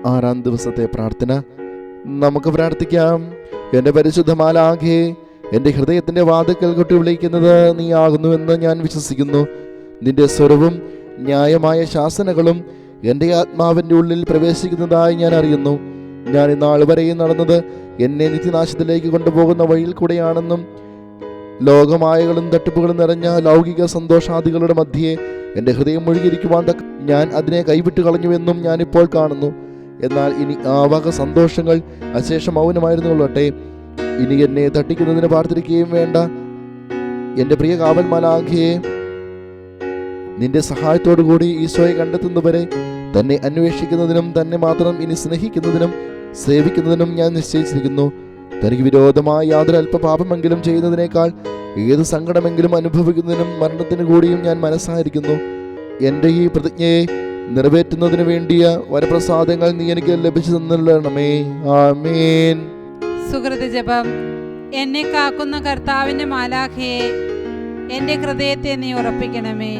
6-ാം ദിവസത്തെ പ്രാർത്ഥന. നമുക്ക് പ്രാർത്ഥിക്കാം. എൻ്റെ പരിശുദ്ധ മാലാഖേ, എൻ്റെ ഹൃദയത്തിൻ്റെ വാതിൽക്കൽ കൊട്ടി വിളിക്കുന്നത് നീ ആകുന്നുവെന്ന് ഞാൻ വിശ്വസിക്കുന്നു. നിന്റെ സ്വരവും ന്യായമായ ശാസനകളും എൻ്റെ ആത്മാവിൻ്റെ ഉള്ളിൽ പ്രവേശിക്കുന്നതായി ഞാൻ അറിയുന്നു. ഞാൻ ഇന്നാൾ വരെയും നടന്നത് എന്നെ നിത്യനാശത്തിലേക്ക് കൊണ്ടുപോകുന്ന വഴിയിൽ കൂടെയാണെന്നും ലോകമായകളും തട്ടിപ്പുകളും നിറഞ്ഞ ലൗകിക സന്തോഷാദികളുടെ മധ്യേ എൻ്റെ ഹൃദയം മുഴുകിയിരിക്കുവാൻ ഞാൻ അതിനെ കൈവിട്ട് കളഞ്ഞുവെന്നും ഞാനിപ്പോൾ കാണുന്നു. എന്നാൽ ഇനി ആ വക സന്തോഷങ്ങൾ അശേഷം മൗനമായിരുന്നു കൊള്ളട്ടെ. ഇനി എന്നെ തട്ടിക്കുന്നതിന് പാർത്തിരിക്കുകയും വേണ്ട. എൻ്റെ പ്രിയ കാവൽ മാലാഖയെ, നിന്റെ സഹായത്തോടുകൂടി ഈശോയെ കണ്ടെത്തുന്നവരെ തന്നെ അന്വേഷിക്കുന്നതിനും തന്നെ മാത്രം ഇനി സ്നേഹിക്കുന്നതിനും സേവിക്കുന്നതിനും ഞാൻ നിശ്ചയിച്ചിരിക്കുന്നു. തനിക്ക് വിരോധമായ യാതൊരു അല്പ പാപമെങ്കിലും ചെയ്യുന്നതിനേക്കാൾ ഏത് സങ്കടമെങ്കിലും അനുഭവിക്കുന്നതിനും മരണത്തിന് കൂടിയും ഞാൻ മനസ്സായിരിക്കുന്നു. എൻ്റെ ഈ പ്രതിജ്ഞയെ നിറവേറ്റുന്നതിന് വേണ്ടിയ വരപ്രസാദങ്ങൾ നീ എനിക്ക് ലഭിച്ചു തന്നിരണമേ. ആമേൻ. സുഹൃത ജപം. എന്നെ കാക്കുന്ന കർത്താവിൻ്റെ മാലാഖയെ എൻ്റെ ഹൃദയത്തെ നീ ഉറപ്പിക്കണമേ.